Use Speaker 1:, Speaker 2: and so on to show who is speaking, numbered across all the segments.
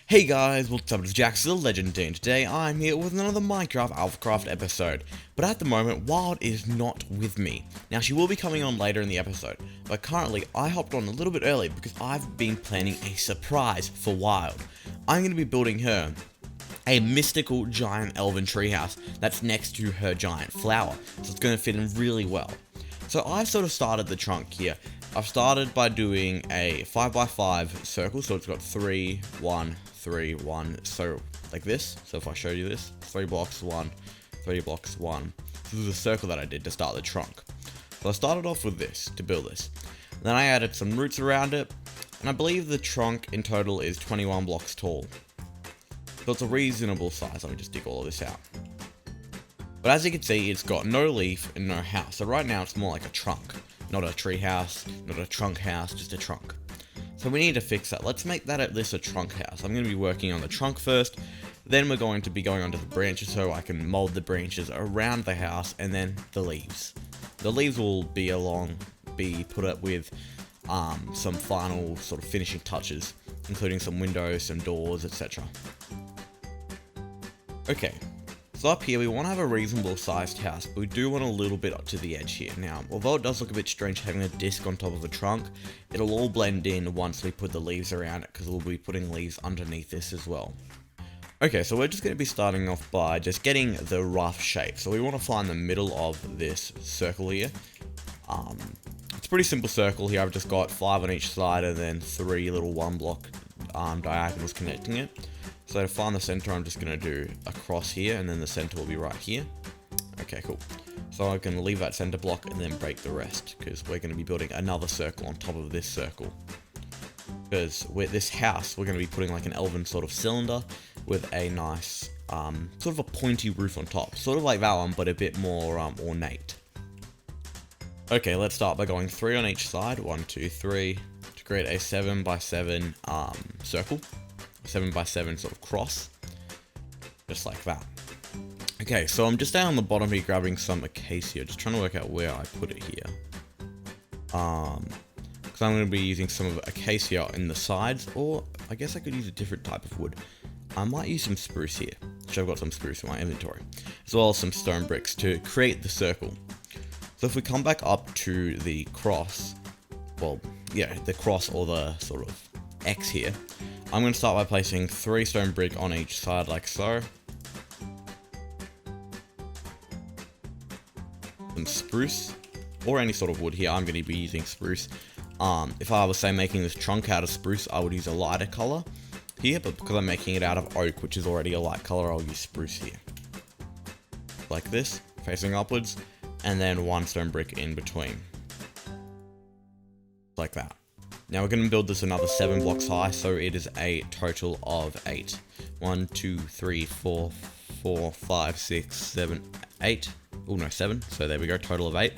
Speaker 1: Hey guys, what's up, it's jjaaxxthelegend, and today I'm here with another Minecraft AlphaCraft episode. But at the moment, Wild is not with me. Now she will be coming on later in the episode, but currently I hopped on a little bit early because I've been planning a surprise for Wild. I'm going to be building her a mystical giant elven treehouse that's next to her giant flower, so it's going to fit in really well. So I've sort of started the trunk here. I've started by doing a 5x5 circle, so it's got 3, 1, 3, 1, so like this. So if I show you this, 3 blocks, 1, 3 blocks, 1. This is a circle that I did to start the trunk. So I started off with this to build this. Then I added some roots around it, and I believe the trunk in total is 21 blocks tall. So it's a reasonable size. Let me just dig all of this out. But as you can see, it's got no leaf and no house. So right now it's more like a trunk. Not a tree house, not a trunk house, just a trunk. So we need to fix that. Let's make that at least a trunk house. I'm going to be working on the trunk first. Then we're going to be going onto the branches so I can mold the branches around the house, and then the leaves. The leaves will be put up with some final sort of finishing touches, including some windows, some doors, etc. Okay. So up here we want to have a reasonable sized house, but we do want a little bit up to the edge here. Now, although it does look a bit strange having a disc on top of a trunk, it'll all blend in once we put the leaves around it, because we'll be putting leaves underneath this as well. Okay, so we're just going to be starting off by just getting the rough shape. So we want to find the middle of this circle here. It's a pretty simple circle here. I've just got 5 on each side and then 3 little 1 block diagonals connecting it. So to find the center, I'm just going to do a cross here, and then the center will be right here. Okay, cool. So I can leave that center block and then break the rest, because we're going to be building another circle on top of this circle. Because with this house, we're going to be putting like an elven sort of cylinder with a nice, sort of a pointy roof on top. Sort of like that one, but a bit more ornate. Okay, let's start by going 3 on each side. 1, 2, 3, to create a 7x7 circle. 7x7 sort of cross, just like that. Okay, so I'm just down on the bottom here grabbing some acacia, just trying to work out where I put it here. Because I'm going to be using some of acacia in the sides, or I guess I could use a different type of wood. I might use some spruce here, which I've got some spruce in my inventory, as well as some stone bricks to create the circle. So if we come back up to the cross, well, yeah, the cross or the sort of X here, I'm going to start by placing 3 stone brick on each side like so. Some spruce, or any sort of wood here. I'm going to be using spruce. If I was, say, making this trunk out of spruce, I would use a lighter color here, but because I'm making it out of oak, which is already a light color, I'll use spruce here. Like this, facing upwards, and then 1 stone brick in between. Like that. Now we're going to build this another 7 blocks high, so it is a total of 8. 1, 2, 3, 4, 4, 5, 6, 7, 8. Oh no, 7. So there we go, total of 8.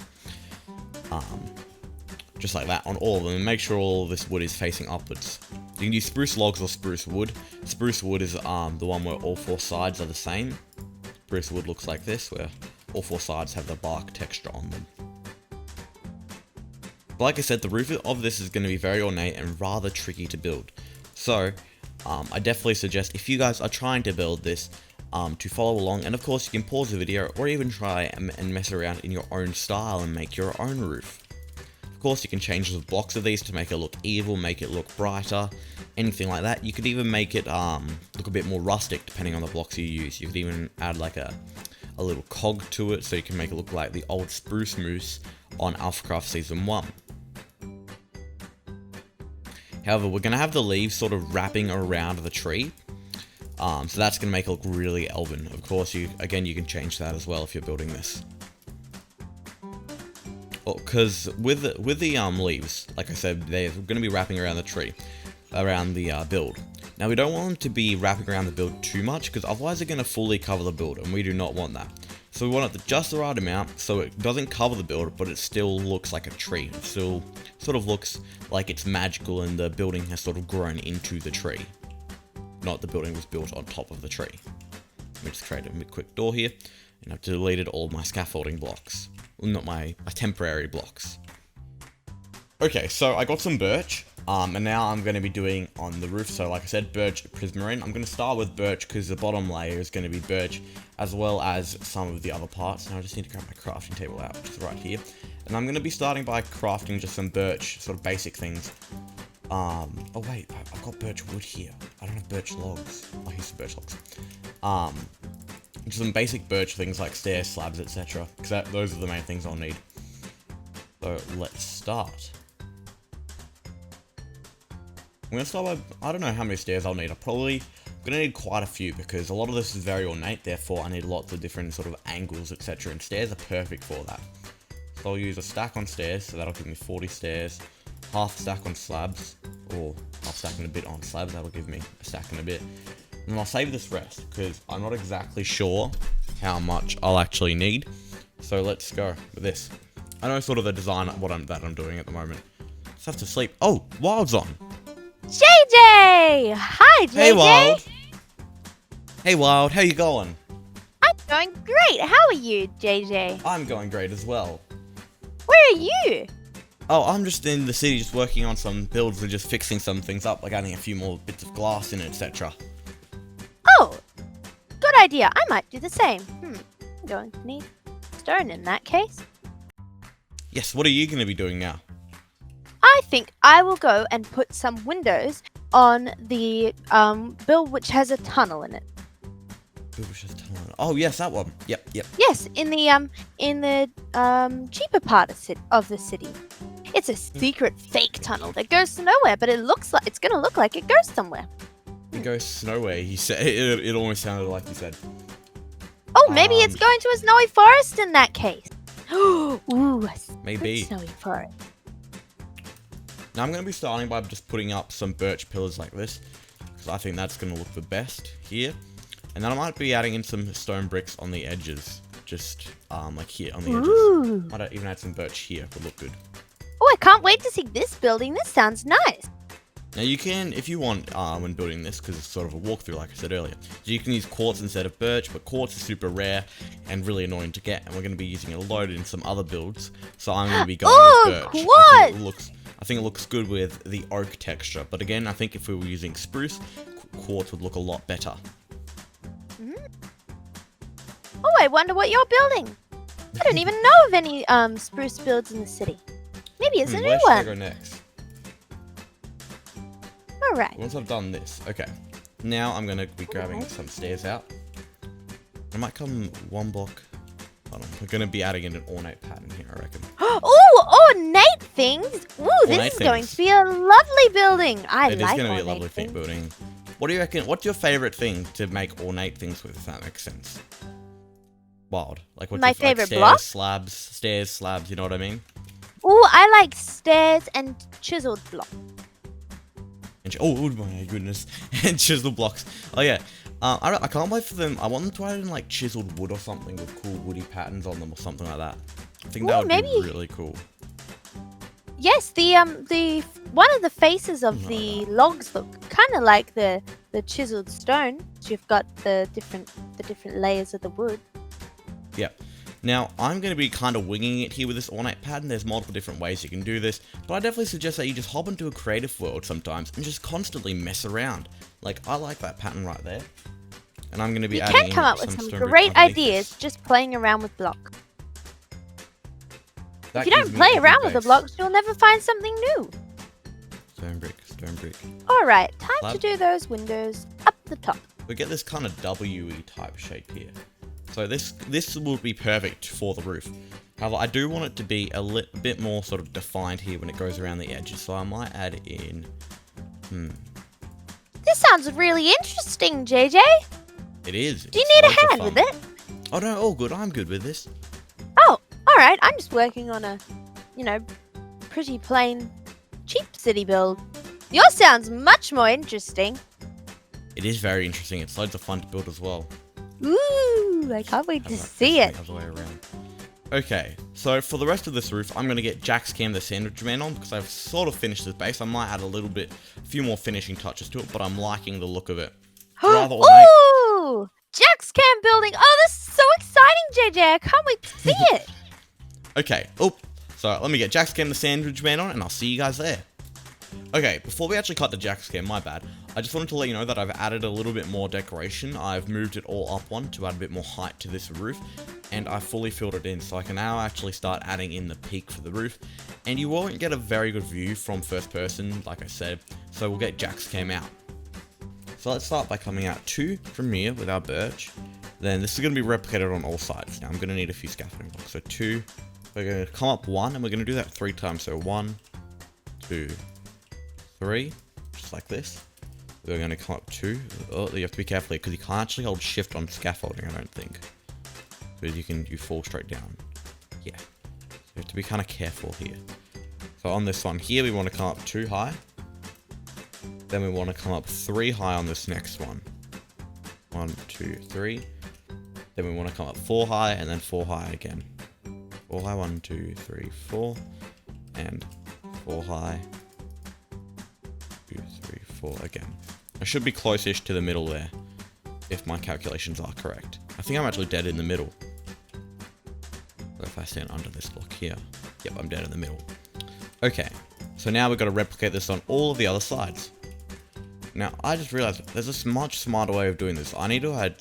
Speaker 1: Just like that on all of them, and make sure all of this wood is facing upwards. You can use spruce logs or spruce wood. Spruce wood is the one where all 4 sides are the same. Spruce wood looks like this, where all 4 sides have the bark texture on them. But like I said, the roof of this is going to be very ornate and rather tricky to build. So, I definitely suggest if you guys are trying to build this, to follow along. And of course, you can pause the video or even try and mess around in your own style and make your own roof. Of course, you can change the blocks of these to make it look evil, make it look brighter, anything like that. You could even make it look a bit more rustic depending on the blocks you use. You could even add like a little cog to it so you can make it look like the old spruce moose on AlphaCraft Season 1. However, we're going to have the leaves sort of wrapping around the tree, so that's going to make it look really elven. Of course, you can change that as well if you're building this. Because with the leaves, like I said, they're going to be wrapping around the tree, around the build. Now, we don't want them to be wrapping around the build too much, because otherwise they're going to fully cover the build, and we do not want that. So we want it just the right amount, so it doesn't cover the build, but it still looks like a tree. It still sort of looks like it's magical and the building has sort of grown into the tree. Not the building was built on top of the tree. Let me just create a quick door here, and I've deleted all of my scaffolding blocks. Well, not my temporary blocks. Okay, so I got some birch. And now I'm going to be doing on the roof. So like I said, birch, prismarine. I'm going to start with birch because the bottom layer is going to be birch, as well as some of the other parts. Now I just need to grab my crafting table out, which is right here. And I'm going to be starting by crafting just some birch, sort of basic things. Oh wait, I've got birch wood here. I don't have birch logs. Oh, here's some birch logs. Just some basic birch things like stairs, slabs, etc. Because those are the main things I'll need. So let's start. I'm going to start by, I don't know how many stairs I'll need. I'm going to need quite a few because a lot of this is very ornate, therefore I need lots of different sort of angles, etc. And stairs are perfect for that. So I'll use a stack on stairs, so that'll give me 40 stairs. Half stack on slabs, or half stack and a bit on slabs, that'll give me a stack and a bit. And then I'll save this rest because I'm not exactly sure how much I'll actually need. So let's go with this. I know sort of the design of that I'm doing at the moment. Just have to sleep. Oh, Wild's on.
Speaker 2: JJ! Hi, JJ!
Speaker 1: Hey, Wild. Hey, Wild. How you going?
Speaker 2: I'm going great. How are you, JJ?
Speaker 1: I'm going great as well.
Speaker 2: Where are you?
Speaker 1: Oh, I'm just in the city just working on some builds and just fixing some things up, like adding a few more bits of glass in it, etc.
Speaker 2: Oh, good idea. I might do the same. I'm going to need stone in that case.
Speaker 1: Yes, what are you going to be doing now?
Speaker 2: I think I will go and put some windows on the build which has a tunnel in it.
Speaker 1: Oh yes, that one. Yep.
Speaker 2: Yes, in the cheaper part of the city. It's a secret fake tunnel that goes to nowhere, but it's gonna look like it goes somewhere.
Speaker 1: It goes nowhere. He said it almost sounded like he said.
Speaker 2: Oh, maybe it's going to a snowy forest in that case. Ooh,
Speaker 1: maybe
Speaker 2: snowy forest.
Speaker 1: Now I'm going to be starting by just putting up some birch pillars like this, because I think that's going to look the best here. And then I might be adding in some stone bricks on the edges, just like here on the edges. Might even add some birch here, would look good.
Speaker 2: Oh, I can't wait to see this building. This sounds nice.
Speaker 1: Now you can, if you want, when building this, because it's sort of a walkthrough like I said earlier, so you can use quartz instead of birch, but quartz is super rare and really annoying to get, and we're going to be using it a load in some other builds, so I'm going to be going with birch.
Speaker 2: Quartz!
Speaker 1: I think it looks good with the oak texture, but again, I think if we were using spruce, quartz would look a lot better.
Speaker 2: Oh, I wonder what you're building. I don't even know of any spruce builds in the city. Maybe it's a new one.
Speaker 1: Where should I go next?
Speaker 2: Alright.
Speaker 1: Once I've done this, okay. Now I'm going to be grabbing some stairs out. I might come one block. Hold on. We're going to be adding in an ornate pattern here, I reckon.
Speaker 2: Oh, ornate things? Ooh, this is going to be a lovely building. I like ornate things. It is going to be a lovely thing
Speaker 1: building. What do you reckon? What's your favorite thing to make ornate things with, if that makes sense? Wild. Like what's
Speaker 2: my favorite block?
Speaker 1: Stairs, slabs, you know what I mean?
Speaker 2: Ooh, I like stairs and chiseled blocks.
Speaker 1: Oh my goodness. And chisel blocks. Oh yeah. I can't wait for them. I want them to add in like chiseled wood or something with cool woody patterns on them or something like that. I think that would be really cool.
Speaker 2: Yes, the one of the faces of the logs look kind of like the chiseled stone. So you've got the different layers of the wood.
Speaker 1: Yep. Now, I'm going to be kind of winging it here with this ornate pattern. There's multiple different ways you can do this, but I definitely suggest that you just hop into a creative world sometimes and just constantly mess around. Like, I like that pattern right there. And I'm going to be adding in
Speaker 2: You can come up with some great ideas just playing around with blocks. If you don't play around with the blocks, you'll never find something new.
Speaker 1: Stone brick.
Speaker 2: Alright, time to do those windows up the top.
Speaker 1: We get this kind of W-y type shape here. So this will be perfect for the roof. However, I do want it to be a bit more sort of defined here when it goes around the edges. So I might add in...
Speaker 2: This sounds really interesting, JJ.
Speaker 1: It is.
Speaker 2: Do you need a hand with it?
Speaker 1: Oh no, all good. I'm good with this.
Speaker 2: Oh, alright. I'm just working on a, pretty plain, cheap city build. Yours sounds much more interesting.
Speaker 1: It is very interesting. It's loads of fun to build as well.
Speaker 2: Ooh, I can't wait to see it.
Speaker 1: Other way around. Okay, so for the rest of this roof, I'm going to get Jaxcam the Sandwich Man on because I've sort of finished this base. I might add a few more finishing touches to it, but I'm liking the look of it.
Speaker 2: Ooh, Jaxcam building. Oh, this is so exciting, JJ. I can't wait to see it.
Speaker 1: Okay, so let me get Jaxcam the Sandwich Man on and I'll see you guys there. Okay, before we actually cut the jack scam, my bad, I just wanted to let you know that I've added a little bit more decoration. I've moved it all up one to add a bit more height to this roof, and I fully filled it in, so I can now actually start adding in the peak for the roof, and you won't get a very good view from first person, like I said, so we'll get jack scam out. So let's start by coming out 2 from here with our birch. Then this is going to be replicated on all sides. Now I'm going to need a few scaffolding blocks. So 2, we're going to come up 1, and we're going to do that 3 times. So 1, 2, 3, just like this. We're going to come up 2. Oh, you have to be careful here because you can't actually hold shift on scaffolding, I don't think. Because you fall straight down. Yeah. You have to be kind of careful here. So on this one here, we want to come up 2 high. Then we want to come up 3 high on this next one. 1, 2, 3. Then we want to come up 4 high and then 4 high again. 4 high, 1, 2, 3, 4. And 4 high. 2, 3, 4 again. I should be close-ish to the middle there, if my calculations are correct. I think I'm actually dead in the middle. So if I stand under this block here, yep, I'm dead in the middle. Okay, so now we've got to replicate this on all of the other sides. Now, I just realized there's a much smarter way of doing this. I need to add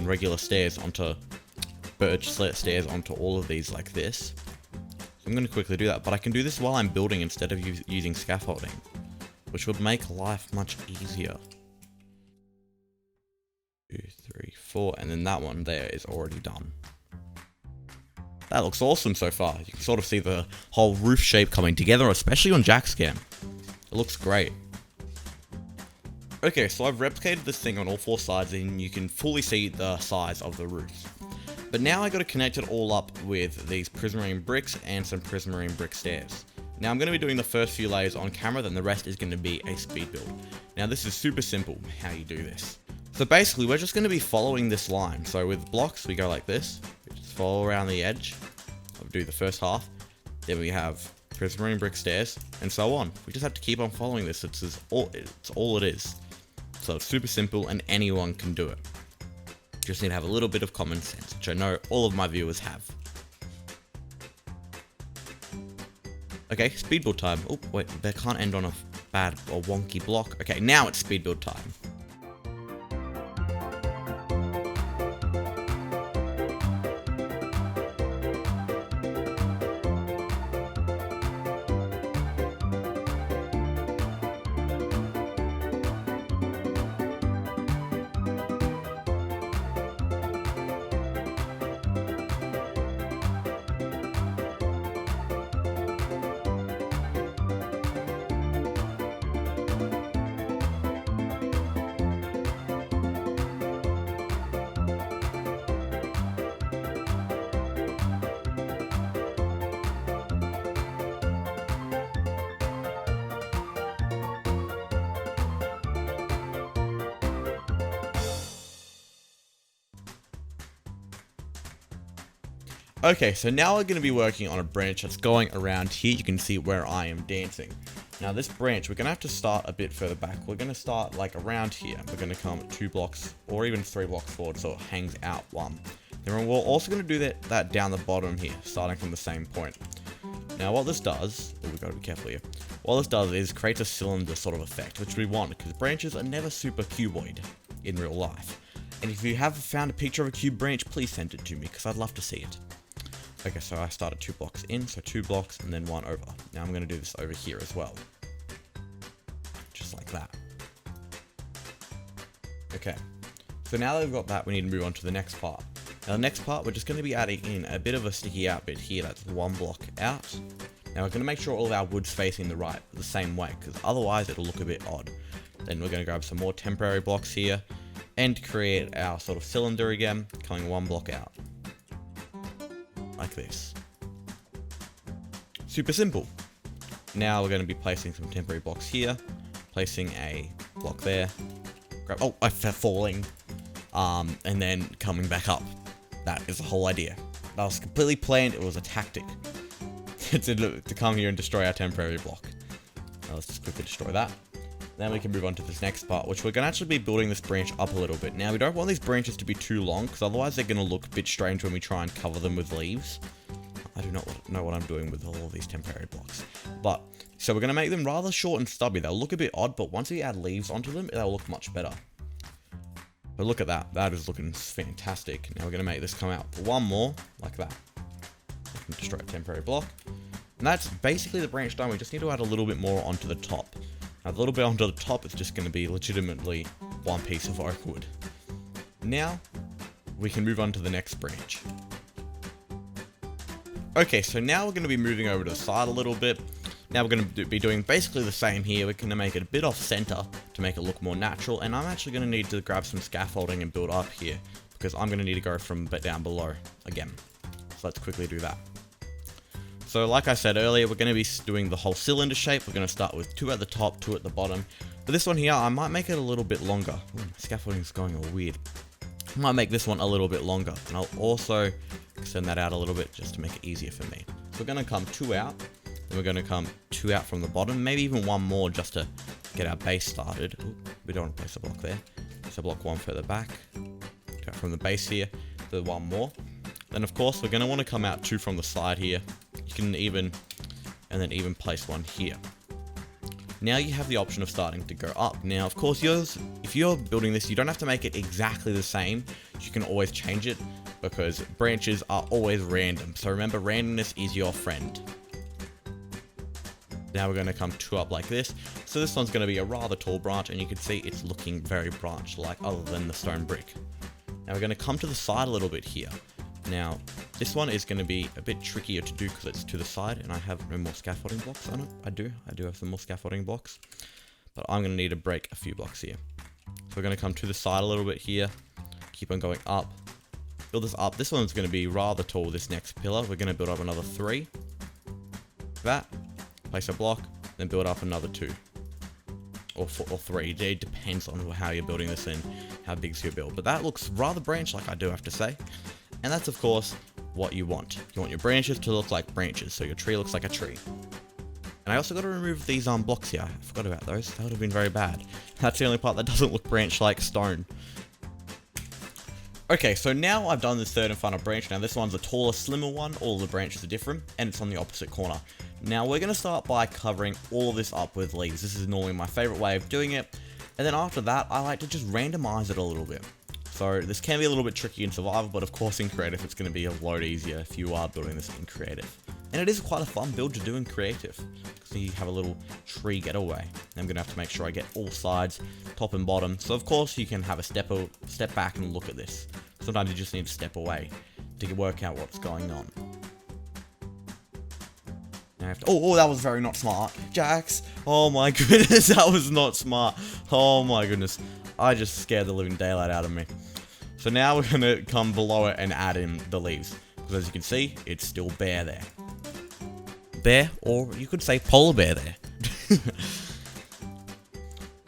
Speaker 1: regular stairs onto birch stairs onto all of these like this. So I'm going to quickly do that, but I can do this while I'm building instead of using scaffolding, which would make life much easier. 2, 3, 4, and then that one there is already done. That looks awesome so far. You can sort of see the whole roof shape coming together, especially on jack scam. It looks great. Okay, so I've replicated this thing on all 4 sides and you can fully see the size of the roof. But now I got to connect it all up with these prismarine bricks and some prismarine brick stairs. Now I'm going to be doing the first few layers on camera, then the rest is going to be a speed build. Now this is super simple how you do this. So basically we're just going to be following this line. So with blocks we go like this, we just follow around the edge. I'll do the first half. Then we have prismarine brick stairs and so on. We just have to keep on following this. It's all it is. So it's super simple and anyone can do it. Just need to have a little bit of common sense, which I know all of my viewers have. Okay, speed build time. Oh, wait, that can't end on a bad or wonky block. Okay, now it's speed build time. Okay, so now we're going to be working on a branch that's going around here. You can see where I am dancing. Now this branch, we're going to have to start a bit further back. We're going to start like around here. We're going to come 2 blocks or even 3 blocks forward so it hangs out 1. Then we're also going to do that down the bottom here, starting from the same point. Now what this does, we've got to be careful here. What this does is creates a cylinder sort of effect, which we want because branches are never super cuboid in real life. And if you have found a picture of a cube branch, please send it to me because I'd love to see it. Okay, so I started 2 blocks in, so 2 blocks and then 1 over. Now I'm going to do this over here as well. Just like that. Okay, so now that we've got that, we need to move on to the next part. Now the next part, we're just going to be adding in a bit of a sticky out bit here that's 1 block out. Now we're going to make sure all of our wood's facing the same way, because otherwise it'll look a bit odd. Then we're going to grab some more temporary blocks here, and create our sort of cylinder again, coming 1 block out. Like this. Super simple. Now we're going to be placing some temporary blocks here, placing a block there. Oh, I'm falling. And then coming back up. That is the whole idea. That was completely planned. It was a tactic to come here and destroy our temporary block. Now let's just quickly destroy that. Then we can move on to this next part, which we're going to actually be building this branch up a little bit. Now, we don't want these branches to be too long, because otherwise they're going to look a bit strange when we try and cover them with leaves. I do not know what I'm doing with all of these temporary blocks. But So we're going to make them rather short and stubby. They'll look a bit odd, but once we add leaves onto them, they'll look much better. But look at that. That is looking fantastic. Now we're going to make this come out one more, like that. Destroy a temporary block. And that's basically the branch done. We just need to add a little bit more onto the top. Now, a little bit onto the top is just going to be legitimately one piece of oak wood. Now, we can move on to the next branch. Okay, so now we're going to be moving over to the side a little bit. Now we're going to be doing basically the same here. We're going to make it a bit off center to make it look more natural. And I'm actually going to need to grab some scaffolding and build up here, because I'm going to need to go from down below again. So let's quickly do that. So like I said earlier, we're going to be doing the whole cylinder shape. We're going to start with 2 at the top, 2 at the bottom. But this one here, I might make it a little bit longer. Ooh, scaffolding is going all weird. I might make this one a little bit longer. And I'll also extend that out a little bit just to make it easier for me. So we're going to come 2 out. Then we're going to come 2 out from the bottom, maybe even 1 more just to get our base started. Ooh, we don't want to place a block there. Place a block 1 further back. 2 out from the base here, the 1 more. Then of course we're going to want to come out 2 from the side here. You can even place 1 here. Now you have the option of starting to go up. Now of course if you're building this, you don't have to make it exactly the same. You can always change it, because branches are always random. So remember, randomness is your friend. Now we're going to come 2 up like this. So this one's going to be a rather tall branch, and you can see it's looking very branch-like other than the stone brick. Now we're going to come to the side a little bit here. Now this one is going to be a bit trickier to do because it's to the side, and I have no more scaffolding blocks on it. I do have some more scaffolding blocks, but I'm going to need to break a few blocks here. So we're going to come to the side a little bit here. Keep on going up. Build this up. This one's going to be rather tall, this next pillar. We're going to build up another 3. That. Place a block, then build up another 2. Or 3. It depends on how you're building this and how big's your build. But that looks rather branch-like, I do have to say. And that's, of course, what you want. You want your branches to look like branches, so your tree looks like a tree. And I also got to remove these blocks here. I forgot about those. That would have been very bad. That's the only part that doesn't look branch-like stone. Okay, so now I've done this third and final branch. Now this one's a taller, slimmer one. All the branches are different, and it's on the opposite corner. Now we're going to start by covering all of this up with leaves. This is normally my favorite way of doing it. And then after that, I like to just randomize it a little bit. So this can be a little bit tricky in survival, but of course in creative it's going to be a lot easier if you are building this in creative. And it is quite a fun build to do in creative. So you have a little tree getaway. I'm going to have to make sure I get all sides, top and bottom. So of course you can have a step back and look at this. Sometimes you just need to step away to work out what's going on. Now I have to, oh, that was very not smart. Jax, oh my goodness, that was not smart. Oh my goodness, I just scared the living daylight out of me. So now we're going to come below it and add in the leaves. Because as you can see, it's still bare there. Bear, or you could say polar bear there.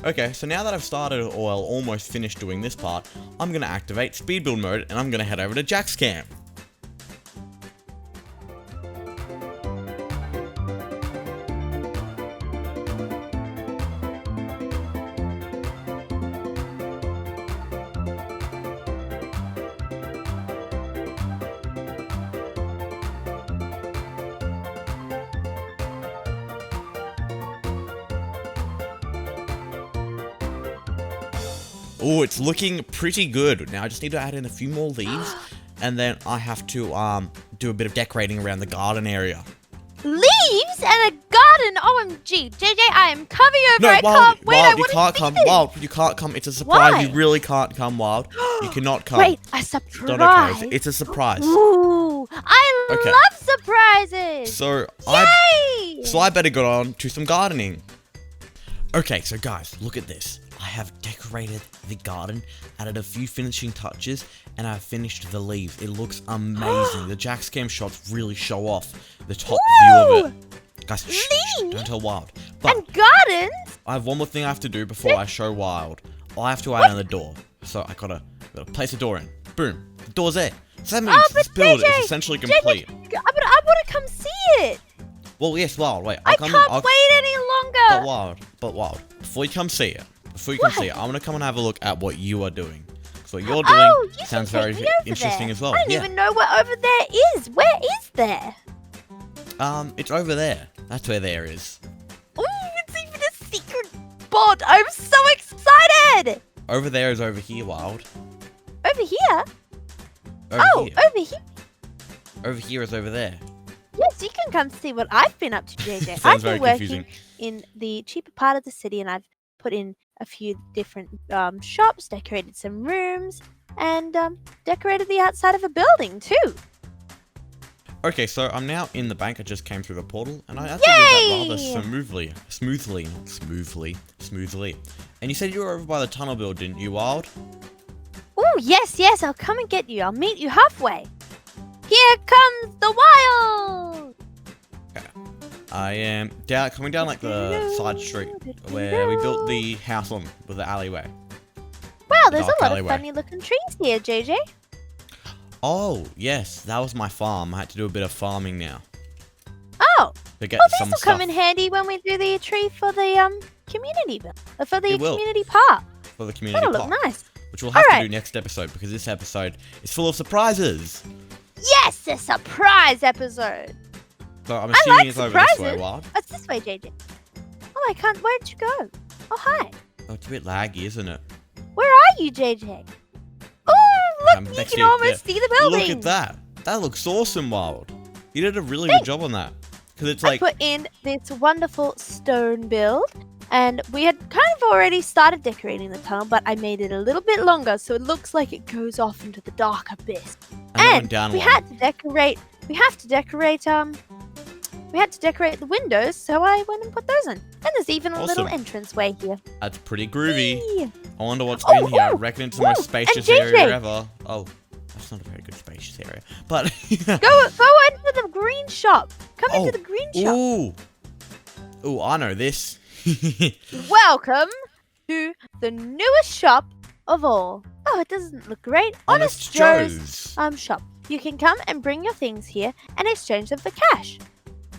Speaker 1: Okay, so now that I've started, or well, almost finished doing this part, I'm going to activate speed build mode, and I'm going to head over to Jack's camp. Oh, it's looking pretty good. Now I just need to add in a few more leaves, and then I have to do a bit of decorating around the garden area.
Speaker 2: Leaves and a garden? OMG, JJ, I am coming over. I can't wait.
Speaker 1: Wild, you can't come. Wild, you can't come. It's a surprise.
Speaker 2: Why?
Speaker 1: You really can't come, Wild. You cannot come.
Speaker 2: Wait, a surprise.
Speaker 1: Don't okay. It's a surprise.
Speaker 2: Ooh, I love surprises.
Speaker 1: So
Speaker 2: Yay!
Speaker 1: I better get on to some gardening. Okay, so guys, look at this. I have decorated the garden, added a few finishing touches, and I've finished the leaves. It looks amazing. The Jack's cam shots really show off the top view of it. Guys, shh, don't tell Wild. But
Speaker 2: and gardens?
Speaker 1: I have one more thing I have to do before I show Wild. I have to add in the door. So I gotta place the door in. Boom. The door's there. So that means this build is essentially complete.
Speaker 2: I want to come see it.
Speaker 1: Well, yes, Wild. Wait,
Speaker 2: I can't wait any longer.
Speaker 1: But Wild, before you come see it, I'm gonna come and have a look at what you are doing. So what you're doing sounds very interesting as well.
Speaker 2: I don't even know what over there is. Where is there?
Speaker 1: It's over there. That's where there is.
Speaker 2: spot. I'm so excited.
Speaker 1: Over there is over here, Wild.
Speaker 2: Over here?
Speaker 1: Over here.
Speaker 2: Over here.
Speaker 1: Over here is over there.
Speaker 2: Yes, you can come see what I've been up to, JJ.
Speaker 1: Sounds
Speaker 2: I've
Speaker 1: very
Speaker 2: been working
Speaker 1: confusing.
Speaker 2: in the cheaper part of the city, and I've put in a few different shops, decorated some rooms, and decorated the outside of a building too.
Speaker 1: Okay, so I'm now in the bank. I just came through the portal, and I actually did that rather smoothly. And you said you were over by the tunnel build, didn't you, Wild?
Speaker 2: Oh, yes, I'll come and get you. I'll meet you halfway. Here comes the wild!
Speaker 1: Okay. I am coming down like the side street where we built the house on with the alleyway.
Speaker 2: Wow, there's a lot
Speaker 1: alleyway.
Speaker 2: of funny looking trees here, JJ.
Speaker 1: Oh, yes, that was my farm. I had to do a bit of farming now.
Speaker 2: Oh,
Speaker 1: To get
Speaker 2: well,
Speaker 1: some
Speaker 2: this will
Speaker 1: stuff
Speaker 2: come in handy when we do the tree for the community bill, for the
Speaker 1: It will.
Speaker 2: community park.
Speaker 1: for the community
Speaker 2: That'll
Speaker 1: park,
Speaker 2: look nice.
Speaker 1: which we'll have to
Speaker 2: Alright.
Speaker 1: do next episode because this episode is full of surprises.
Speaker 2: Yes, a surprise episode.
Speaker 1: So I'm
Speaker 2: I
Speaker 1: assuming
Speaker 2: like
Speaker 1: it's over this way,
Speaker 2: surprises.
Speaker 1: Wild.
Speaker 2: It's this way, JJ. Oh, I can't. Where'd you go? Oh, hi.
Speaker 1: Oh, it's a bit laggy, isn't it?
Speaker 2: Where are you, JJ? Oh,
Speaker 1: I'm
Speaker 2: look, you
Speaker 1: next
Speaker 2: can
Speaker 1: to you,
Speaker 2: almost see the building.
Speaker 1: Look at that. That looks awesome, Wild. You did a really good job on that. Because it's like,
Speaker 2: I put in this wonderful stone build, and we had kind of already started decorating the tunnel, but I made it a little bit longer, so it looks like it goes off into the dark abyss.
Speaker 1: and then
Speaker 2: And
Speaker 1: down
Speaker 2: we
Speaker 1: one.
Speaker 2: had to decorate. We had to decorate the windows, so I went and put those in. And there's even a little
Speaker 1: Awesome.
Speaker 2: entranceway here.
Speaker 1: That's pretty groovy.
Speaker 2: Whee!
Speaker 1: I wonder what's
Speaker 2: Oh,
Speaker 1: in here. I
Speaker 2: oh,
Speaker 1: reckon it's the most
Speaker 2: oh,
Speaker 1: spacious
Speaker 2: and
Speaker 1: area
Speaker 2: JJ.
Speaker 1: ever. Oh, that's not a very good spacious area. But
Speaker 2: Go into the green shop. Come
Speaker 1: Oh,
Speaker 2: into the green shop.
Speaker 1: Ooh, I know this.
Speaker 2: Welcome to the newest shop of all. Oh, it doesn't look great. Honest Joe's shop. You can come and bring your things here and exchange them for cash.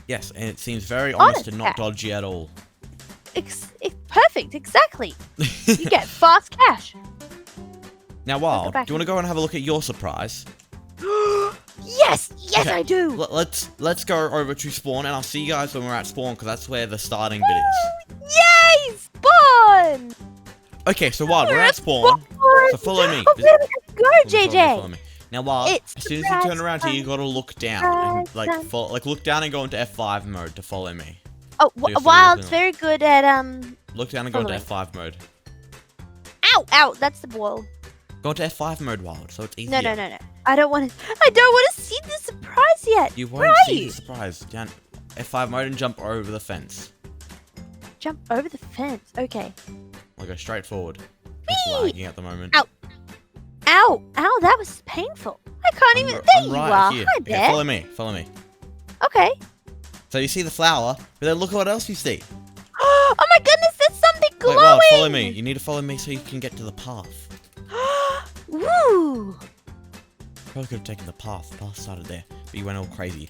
Speaker 1: Yes, and it seems very honest
Speaker 2: Honest
Speaker 1: and not
Speaker 2: cash.
Speaker 1: dodgy at all.
Speaker 2: Perfect, exactly. You get fast cash.
Speaker 1: Now, Wild, do
Speaker 2: back
Speaker 1: you want to go and have a look at your surprise?
Speaker 2: Yes,
Speaker 1: Okay.
Speaker 2: I do.
Speaker 1: Let's go over to spawn, and I'll see you guys when we're at spawn, because that's where the starting bit is.
Speaker 2: Yay, spawn.
Speaker 1: Okay, so Wild, we're at spawn.
Speaker 2: Spawn.
Speaker 1: So follow me.
Speaker 2: Oh, where do we go,
Speaker 1: Follow me,
Speaker 2: JJ?
Speaker 1: follow me. Now, Wild,
Speaker 2: It's
Speaker 1: as soon as you turn around here, you
Speaker 2: surprise
Speaker 1: gotta look down and
Speaker 2: time.
Speaker 1: look down and go into F5 mode to follow me.
Speaker 2: Oh,
Speaker 1: Do your
Speaker 2: Wild's
Speaker 1: thing.
Speaker 2: very good at
Speaker 1: Look down and go into
Speaker 2: Following.
Speaker 1: F5 mode.
Speaker 2: Ow, that's the wall.
Speaker 1: Go into F5 mode, Wild, so it's easier.
Speaker 2: No. I don't want to see the surprise yet.
Speaker 1: You
Speaker 2: Where
Speaker 1: won't
Speaker 2: are
Speaker 1: see
Speaker 2: you?
Speaker 1: the surprise. Down F5 mode and jump over the fence.
Speaker 2: Jump over the fence. Okay.
Speaker 1: I'll go straight forward. It's
Speaker 2: Whee!
Speaker 1: lagging at the moment.
Speaker 2: Ow, that was painful. I can't even. There
Speaker 1: I'm
Speaker 2: you
Speaker 1: right
Speaker 2: are.
Speaker 1: here.
Speaker 2: Hi
Speaker 1: Okay,
Speaker 2: there.
Speaker 1: follow me.
Speaker 2: Okay.
Speaker 1: So you see the flower, but then look what else you see.
Speaker 2: Oh my goodness, there's something
Speaker 1: Wait,
Speaker 2: glowing.
Speaker 1: Wild, follow me. You need to follow me so you can get to the path.
Speaker 2: Woo!
Speaker 1: Probably could have taken the path. The path started there, but you went all crazy.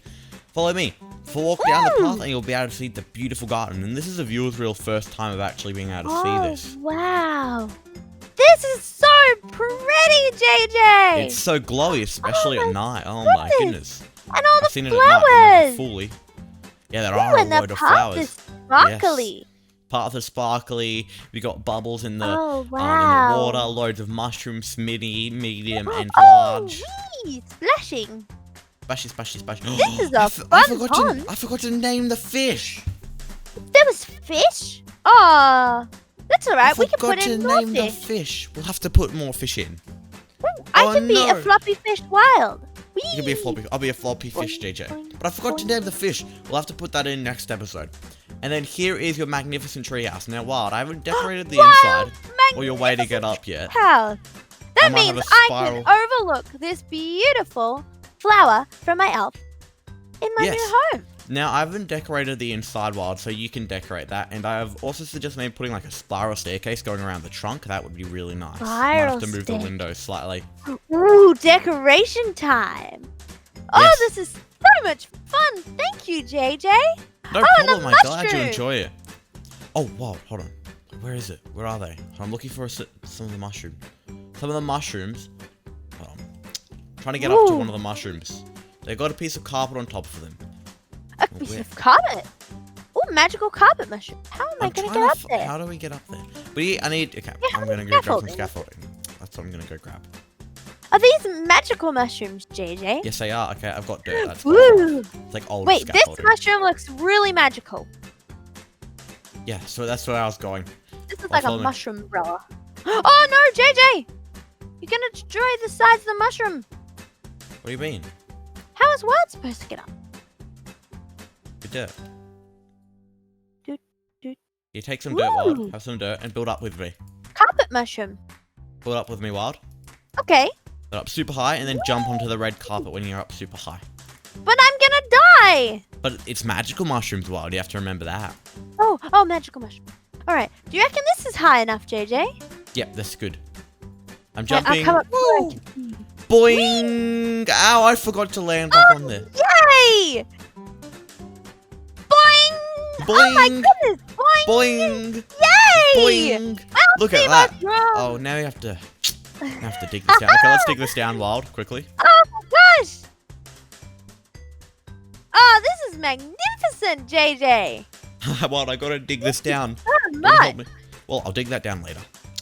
Speaker 1: Follow me. Walk down the path and you'll be able to see the beautiful garden. And this is a viewer's real first time of actually being able to see this.
Speaker 2: Wow. This is so pretty, JJ.
Speaker 1: It's so glowy, especially
Speaker 2: Oh
Speaker 1: at
Speaker 2: my
Speaker 1: night. Oh my goodness.
Speaker 2: and all the
Speaker 1: I've seen it at night, but
Speaker 2: flowers.
Speaker 1: never fully. Yeah, there
Speaker 2: Ooh,
Speaker 1: are a
Speaker 2: and the
Speaker 1: load of
Speaker 2: path is
Speaker 1: flowers.
Speaker 2: sparkly.
Speaker 1: Path is sparkly. We got bubbles in the
Speaker 2: Oh
Speaker 1: in
Speaker 2: wow.
Speaker 1: the water. Loads of mushrooms, medium, and
Speaker 2: Oh,
Speaker 1: large.
Speaker 2: wee, splashing.
Speaker 1: Splashy.
Speaker 2: This is a
Speaker 1: I
Speaker 2: fun
Speaker 1: forgot
Speaker 2: pond.
Speaker 1: I forgot to name the fish.
Speaker 2: There was fish. Ah, that's all
Speaker 1: I
Speaker 2: right. We can
Speaker 1: forgot
Speaker 2: put
Speaker 1: to
Speaker 2: in more
Speaker 1: name the
Speaker 2: fish.
Speaker 1: fish. We'll have to put more fish in.
Speaker 2: Ooh, I
Speaker 1: Oh,
Speaker 2: can be a
Speaker 1: no.
Speaker 2: floppy fish wild. Whee!
Speaker 1: You can be a floppy. I'll be a floppy fish,
Speaker 2: Boing,
Speaker 1: JJ.
Speaker 2: boing,
Speaker 1: But I forgot to
Speaker 2: boing.
Speaker 1: name the fish. We'll have to put that in next episode. And then here is your magnificent treehouse. Now, Wild, I haven't decorated the
Speaker 2: Wild,
Speaker 1: inside or your way to get up yet.
Speaker 2: House.
Speaker 1: I
Speaker 2: That
Speaker 1: might have
Speaker 2: means
Speaker 1: a
Speaker 2: I
Speaker 1: spiral.
Speaker 2: can overlook this beautiful flower from my elf in my
Speaker 1: Yes.
Speaker 2: new home.
Speaker 1: Now, I haven't decorated the inside, Wild, so you can decorate that. And I've also suggested maybe putting like a spiral staircase going around the trunk. That would be really nice. Might have to
Speaker 2: Spiral
Speaker 1: move the
Speaker 2: stair-
Speaker 1: windows slightly.
Speaker 2: Ooh, decoration time. Oh,
Speaker 1: Yes.
Speaker 2: this is so much fun. Thank you, JJ.
Speaker 1: No
Speaker 2: Oh, and
Speaker 1: problem,
Speaker 2: a
Speaker 1: I'm glad you
Speaker 2: mushroom.
Speaker 1: enjoy it. Oh, wow, hold on. Where is it? Where are they? I'm looking for some of the mushrooms. Some of the mushrooms. Hold on. Trying to get up to
Speaker 2: Ooh.
Speaker 1: one of the mushrooms. They got a piece of carpet on top of them.
Speaker 2: A
Speaker 1: Oh,
Speaker 2: piece
Speaker 1: where?
Speaker 2: of carpet. Ooh, magical carpet mushroom. How am I going to get up there?
Speaker 1: How do we get up there? Okay,
Speaker 2: Yeah,
Speaker 1: I'm going to go grab some scaffolding. That's what I'm going to go grab.
Speaker 2: Are these magical mushrooms, JJ?
Speaker 1: Yes, they are. Okay, I've got dirt. That's
Speaker 2: Woo!
Speaker 1: It's like old
Speaker 2: Wait, this
Speaker 1: scaffolding.
Speaker 2: mushroom looks really magical.
Speaker 1: Yeah, so that's where I was going.
Speaker 2: This is like a mushroom umbrella. Oh no, JJ! You're going to destroy the sides of the mushroom.
Speaker 1: What do you mean?
Speaker 2: How is Wild supposed to get up?
Speaker 1: With dirt.
Speaker 2: Doot, doot.
Speaker 1: You take some dirt, Wild. Have some dirt and build up with me.
Speaker 2: Carpet mushroom.
Speaker 1: Build up with me, Wild.
Speaker 2: Okay.
Speaker 1: Build up super high and then jump onto the red carpet when you're up super high.
Speaker 2: But I'm gonna die!
Speaker 1: But it's magical mushrooms, Wild. You have to remember that.
Speaker 2: Oh, magical mushroom. Alright, do you reckon this is high enough, JJ?
Speaker 1: Yep, that's good. I'm jumping.
Speaker 2: I'll come up.
Speaker 1: Boing! Ow, I forgot to land back on there.
Speaker 2: Yay! Boing!
Speaker 1: Boing!
Speaker 2: Oh my goodness! Boing!
Speaker 1: Boing!
Speaker 2: Yay!
Speaker 1: Boing!
Speaker 2: I'll
Speaker 1: Look at
Speaker 2: see
Speaker 1: that.
Speaker 2: mushroom.
Speaker 1: Oh, now we have to dig this down. Okay, let's dig this down, Wild, quickly.
Speaker 2: Oh my gosh! Oh, this is magnificent, JJ!
Speaker 1: Wild, I gotta dig this down.
Speaker 2: So
Speaker 1: Can you help
Speaker 2: much.
Speaker 1: me? Well, I'll dig that down later.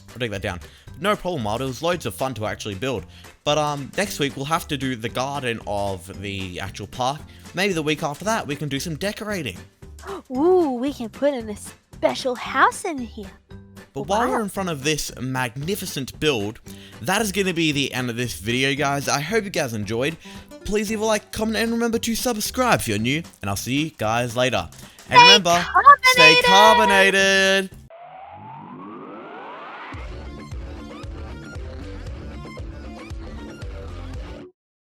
Speaker 1: I'll dig that down. No problem, Wild. It was loads of fun to actually build. But next week we'll have to do the garden of the actual park. Maybe the week after that we can do some decorating.
Speaker 2: Ooh, we can put in a special house in here.
Speaker 1: But while we're in front of this magnificent build, that is going to be the end of this video, guys. I hope you guys enjoyed. Please leave a like, comment, and remember to subscribe if you're new. And I'll see you guys later. And remember, stay carbonated!